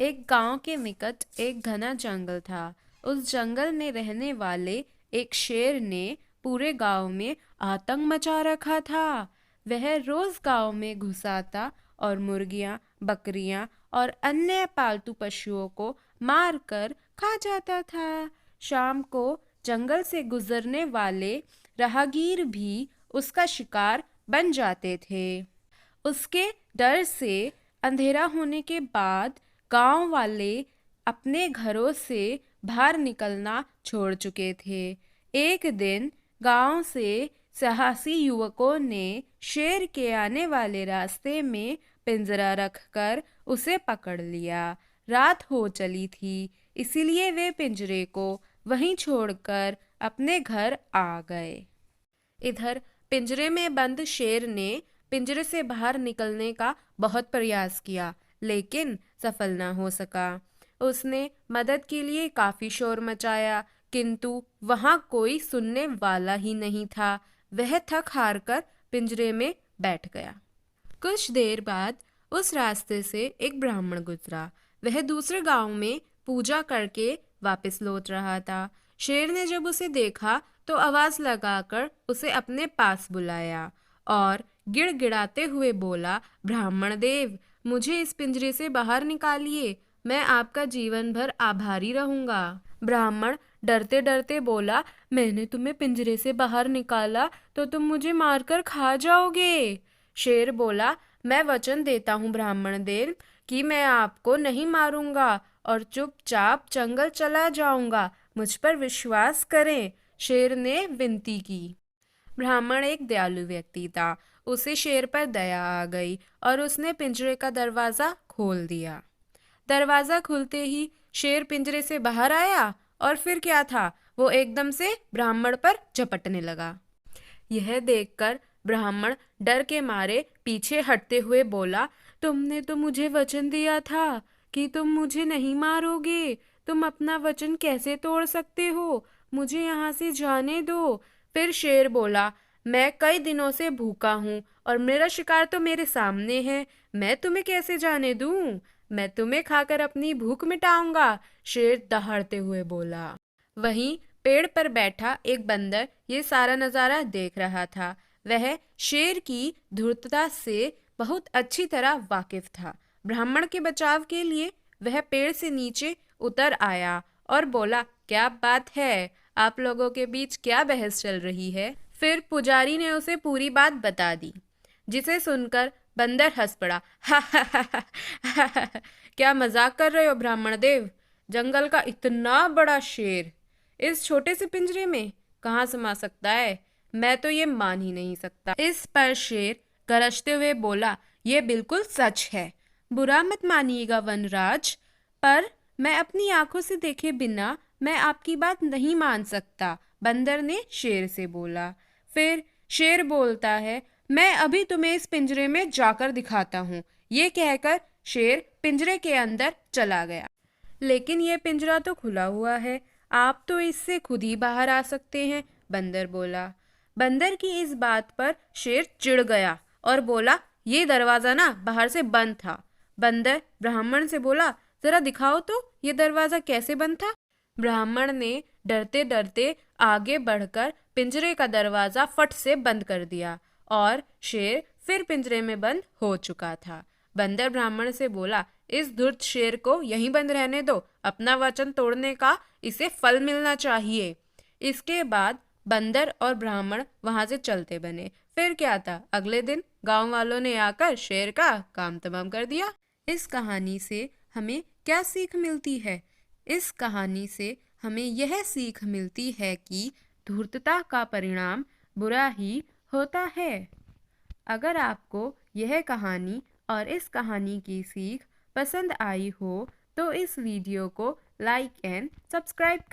एक गांव के निकट एक घना जंगल था। उस जंगल में रहने वाले एक शेर ने पूरे गांव में आतंक मचा रखा था। वह रोज गांव में घुस आता और मुर्गियां, बकरियां और अन्य पालतू पशुओं को मारकर खा जाता था। शाम को जंगल से गुजरने वाले राहगीर भी उसका शिकार बन जाते थे। उसके डर से अंधेरा होने के बाद गांव वाले अपने घरों से बाहर निकलना छोड़ चुके थे। एक दिन गांव से साहसी युवकों ने शेर के आने वाले रास्ते में पिंजरा रखकर उसे पकड़ लिया। रात हो चली थी, इसीलिए वे पिंजरे को वहीं छोड़कर अपने घर आ गए। इधर पिंजरे में बंद शेर ने पिंजरे से बाहर निकलने का बहुत प्रयास किया, लेकिन सफल न हो सका। उसने मदद के लिए काफी शोर मचाया, किंतु वहां कोई सुनने वाला ही नहीं था। वह थक हार कर पिंजरे में बैठ गया। कुछ देर बाद उस रास्ते से एक ब्राह्मण गुजरा। वह दूसरे गांव में पूजा करके वापस लौट रहा था। शेर ने जब उसे देखा तो आवाज लगाकर उसे अपने पास बुलाया और गिड़गिड़ाते हुए बोला, ब्राह्मण देव, मुझे इस पिंजरे से बाहर निकालिए, मैं आपका जीवन भर आभारी रहूंगा। ब्राह्मण डरते डरते बोला, मैंने तुम्हें पिंजरे से बाहर निकाला तो तुम मुझे मारकर खा जाओगे। शेर बोला, मैं वचन देता हूँ ब्राह्मण देव कि मैं आपको नहीं मारूंगा और चुपचाप जंगल चला जाऊंगा, मुझ पर विश्वास करें। शेर ने विनती की। ब्राह्मण एक दयालु व्यक्ति था। उसे शेर पर दया आ गई और उसने पिंजरे का दरवाजा खोल दिया। दरवाजा खुलते ही शेर पिंजरे से बाहर आया और फिर क्या था, वो एकदम से ब्राह्मण पर झपटने लगा। यह देखकर ब्राह्मण डर के मारे पीछे हटते हुए बोला, तुमने तो मुझे वचन दिया था कि तुम मुझे नहीं मारोगे। तुम अपना वचन कैसे तोड़ सकते हो? मुझे यहाँ से जाने दो। फिर शेर बोला, मैं कई दिनों से भूखा हूँ और मेरा शिकार तो मेरे सामने है, मैं तुम्हें कैसे जाने दूँ? मैं तुम्हें खाकर अपनी भूख मिटाऊंगा। शेर दहाड़ते हुए बोला। वहीं पेड़ पर बैठा एक बंदर ये सारा नजारा देख रहा था। वह शेर की धूर्तता से बहुत अच्छी तरह वाकिफ था। ब्राह्मण के बचाव के लिए वह पेड़ से नीचे उतर आया और बोला, क्या बात है, आप लोगों के बीच क्या बहस चल रही है? फिर पुजारी ने उसे पूरी बात बता दी, जिसे सुनकर बंदर हंस पड़ा। हा हा हा हा हा, क्या मजाक कर रहे हो ब्राह्मण देव? जंगल का इतना बड़ा शेर इस छोटे से पिंजरे में कहाँ समा सकता है? मैं तो ये मान ही नहीं सकता। इस पर शेर गरजते हुए बोला, ये बिल्कुल सच है, बुरा मत मानिएगा वनराज, पर मैं अपनी आंखों से देखे बिना मैं आपकी बात नहीं मान सकता। बंदर ने शेर से बोला। फिर शेर बोलता है, मैं अभी तुम्हें इस पिंजरे में जाकर दिखाता हूँ। ये कहकर शेर पिंजरे के अंदर चला गया। लेकिन यह पिंजरा तो खुला हुआ है, आप तो इससे खुद ही बाहर आ सकते हैं, बंदर बोला। बंदर की इस बात पर शेर चिढ़ गया और बोला, ये दरवाजा ना बाहर से बंद था। बंदर ब्राह्मण से बोला, जरा दिखाओ तो ये दरवाजा कैसे बंद था। ब्राह्मण ने डरते डरते आगे बढ़कर पिंजरे का दरवाजा फट से बंद कर दिया और शेर फिर पिंजरे में बंद हो चुका था। बंदर ब्राह्मण से बोला, इस धूर्त शेर को यहीं बंद रहने दो, अपना वचन तोड़ने का इसे फल मिलना चाहिए। इसके बाद बंदर और ब्राह्मण वहां से चलते बने। फिर क्या था, अगले दिन गांव वालों ने आकर शेर का काम तमाम कर दिया। इस कहानी से हमें क्या सीख मिलती है? इस कहानी से हमें यह सीख मिलती है कि धूर्तता का परिणाम बुरा ही होता है। अगर आपको यह कहानी और इस कहानी की सीख पसंद आई हो तो इस वीडियो को लाइक एंड सब्सक्राइब करें।